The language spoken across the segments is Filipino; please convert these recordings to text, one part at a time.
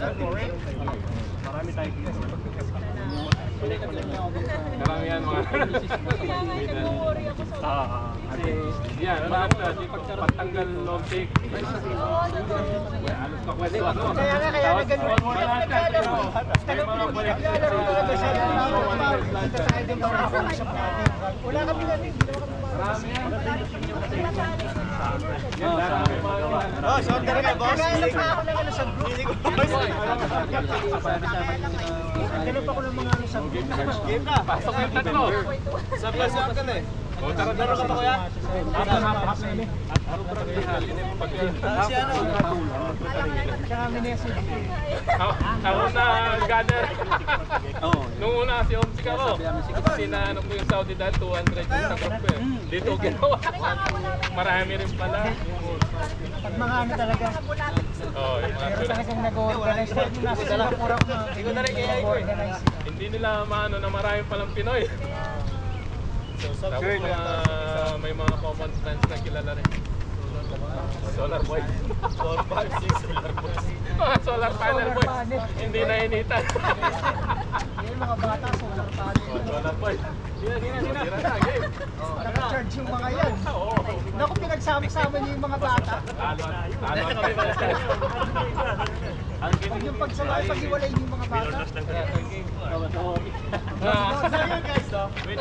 Marami tayo dito. Marami yan mga. Yan, marami na. Pagtanggal long take. Alos ka kwento ano. Kaya na ganun. Wala kami na rin. Marami yan. Oh, so talaga boss. Hindi pa ako ng ano sa group. Ganun pa ako ng mga ano sa group. Game na. Pasok yung tatlo. Sa pasok ka na eh. O, tara ka pa kuya. Si ano? Tsaka kami na Ako na gather. Nung una si Omsik ako. Sinano ko yung Saudi dahil 200 yung sa group eh. Dito ginawa. Marami rin pala. pag mga ano talaga. Oo, yung mga Meron talagang nag-organize na nasa Singapore ako na hindi nila maano na marami palang Pinoy. Tapos may mga common friends na kilala rin. Solar boy. Solar boy. Mga solar panel boy. Hindi na initan. Yung mga bata, solar panel. Solar boy. Sina. Game. Naka-charge yung mga yan. Naku, pinagsama-sama niyo yung mga bata. Talo kami pala. Huwag yung pagsalay, pag-iwalay niyo yung mga bata. Sayang guys, no? Wait.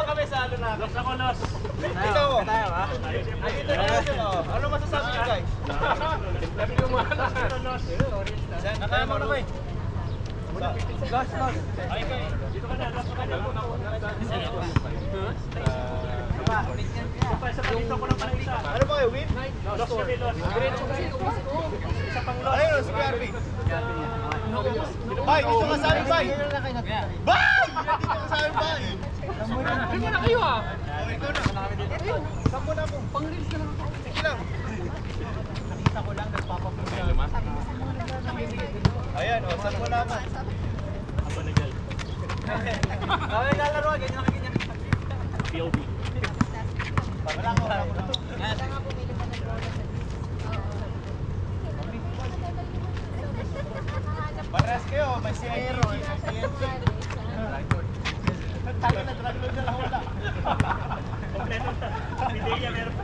Kami sa ano na. Los ako, Los. Ikaw, tayo ha? Nakita na natin, oh. Ano masasabi niyo guys? Sabi ko mga Nakaya mo na ba eh? Los. dito ka na. Ano ba kayo, win? Los kami, Los. Isa pang Los. Ayun, si Garvey. Bay, dito ka sa amin, Bay! Bay! Dito ka sa amin, Bay! Hindi mo na kayo ah. Ikaw na. Saan mo na mo? Pang-reels na lang ako. Sige lang. Nakita ko lang, nagpapapunta. Ayan, o, saan mo naman? Ako nagal. Kami nalaro, ganyan na ganyan. POV. Wala ko. Pares kayo, may CID. Tayo na, drag load na lang wala. Kompleto. Pidea meron pa.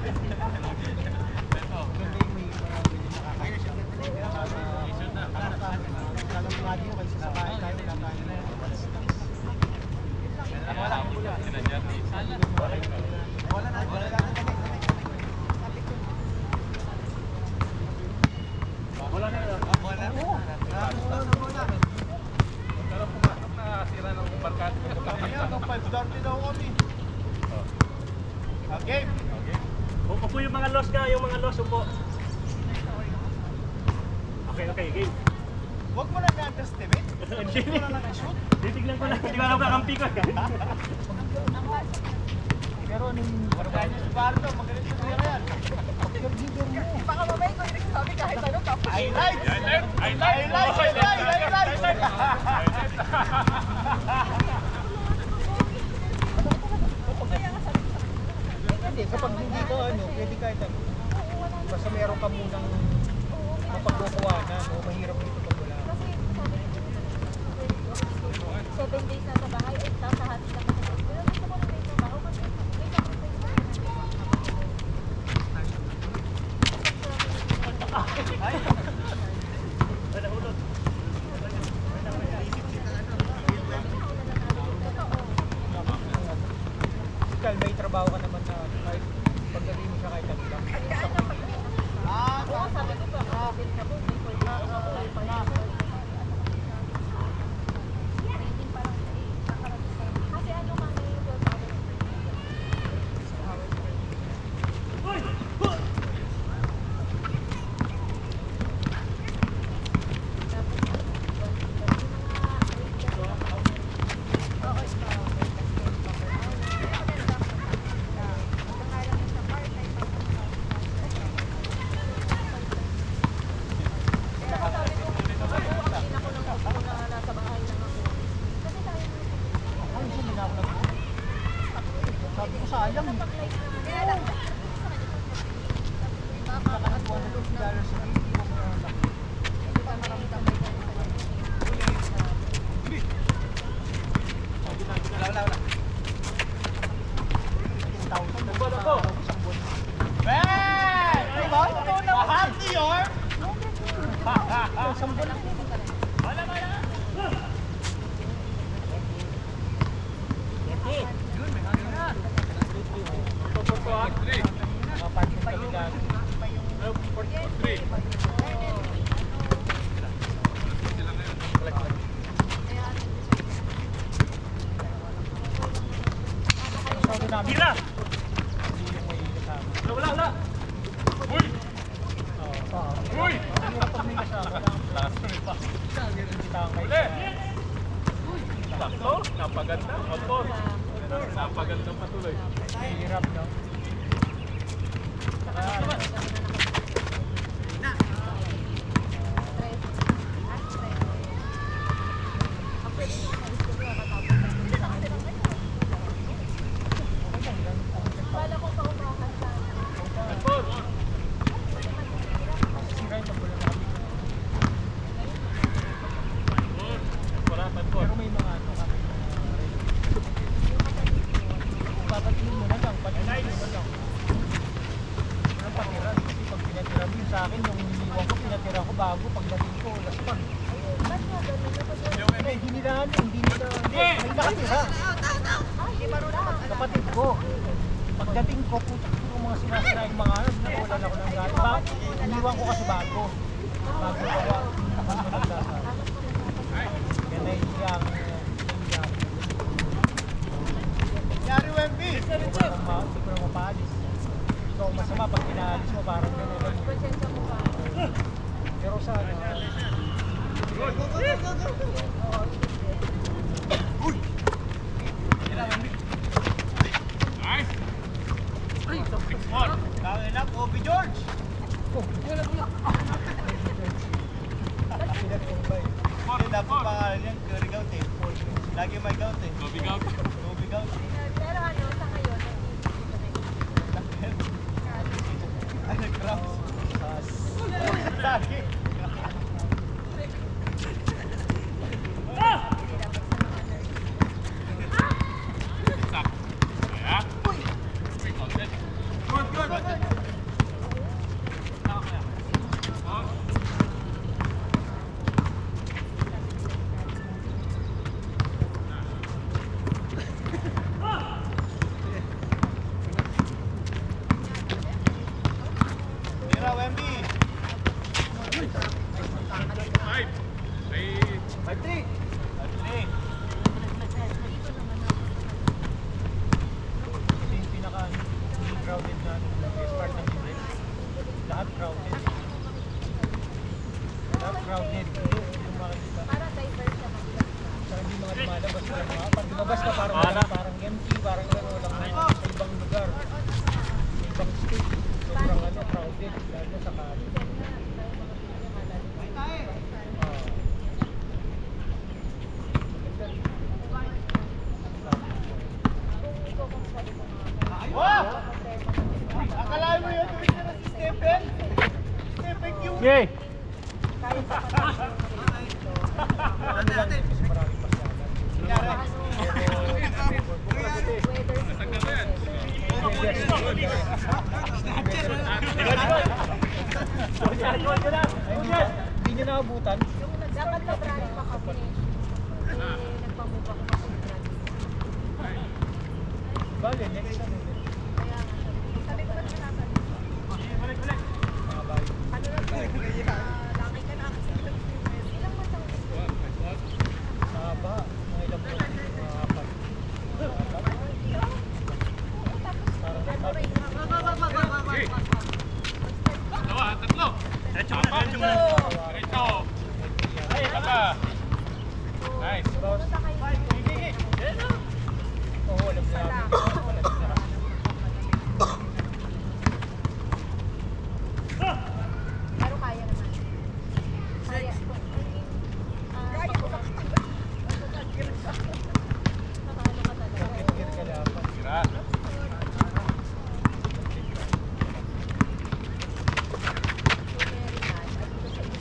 Nasira ng barkada. Ayan, 5:30 daw kami. Okay. Upo yung mga loss ka, yung mga loss upo. Okay, game. Huwag mo na i-underestimate. Huwag mo na nag-shoot. Titignan ko lang, hindi ko alam kakampi ko. Pero anong barkanya si Bardo, magaling sa tira yan. Baka mamaya ko yung nagsasabi kahit ano tapos Highlights! Hindi, kapag hindi ka ano, pwede kahit ano. Basta meron ka munang mapagkukuhanan o mahirap dito pag wala. 7 days na sa bahay, 8 days sa hati na kasi. Pero gusto ko na may trabaho kasi may Ikaw, may trabaho ka naman na kahit pagdating mo siya kahit ano lang. Oo, sabi ko pa, kapit na po, may full na ako, may financial. Rating parang kakaroon sa kasi ano man yung 12 hours. Tira! Wala! Uy! Uy! Uli! Sakto, napaganda. Autor. Napaganda patuloy. Hirap, no? Bala ko pa umakas sa Autor. Pero may mga ano kami. Papatingin mo na lang. Patingin mo lang. Ang patira. Kasi pag pinatira mo yun sa akin, yung iniwan ko, pinatira ko bago. Pagdating ko, laspag. ba't nga ganun? Eh, hindi nila ano, hindi nila. May nakatira. Hindi marunong. Kapatid ko. Pagdating ko, puto yung mga sinasira yung mga ano, nakulan ako ng galing. Iniwan ko kasi bago. Bago gawa. Kaya naiyang. Yari, Wemby! Hindi ko na mapaalis. Ikaw masama pag pinaalis mo, parang gano'n. Presensya mo ba? Pero sa ano, Nice! 6-1. kaya na, Kobe George! Dapat pangalan yan, Curry Gout eh. Lagi may gout eh. Kobe Gout. Kobe Gout. Pero ano, sa ngayon, Ay, nag-cramps. Sagi. Sak. Kaya? Counted. Good. Tira, Wemby. 5. 5-3. 5-3. Ito yung pinaka hindi crowded na best part ng event. Lahat crowded. Lahat crowded. Hindi mo makikita. parang diverse siya mag-iba. Saka hindi mga lumalabas na mga. Pag lumabas ka parang empty, parang gano'n lang sa ibang lugar. Sa ibang state. Sobrang ano, crowded. Lalo sa Cali. Wow! Akala mo yun, tuwid na si Stephen? Stephen Q! Yay! Ano lang yun, kasi maraming pasyalan. Hindi nyo naabutan? Dapat na brand pa kami. Nagpamove ako kasi brand. Bale, next time ulit. Kaya nga, sabi ko na sinasabi. Mga bayo. Ano na po? Laki ka na kasi. Ilang months ang gusto? Haba, mga ilang buwan, mga apat. Parang January na. Okay. Dalawa, tatlo. Apat. Diretso. Ay, taba. Nice. Pumunta kayo dito. Oo, alam na namin. Pero kaya naman. Kaya. Kaya ko lang. Nakano ka talaga. Gear ka dapat. Tira. Very nice.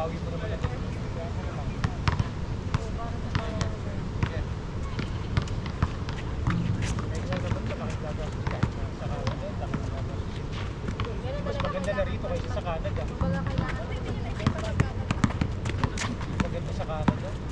bawi mo naman ang mas maganda na rito kaysa sa Canada. Kumbaga kailangan Maganda sa Canada.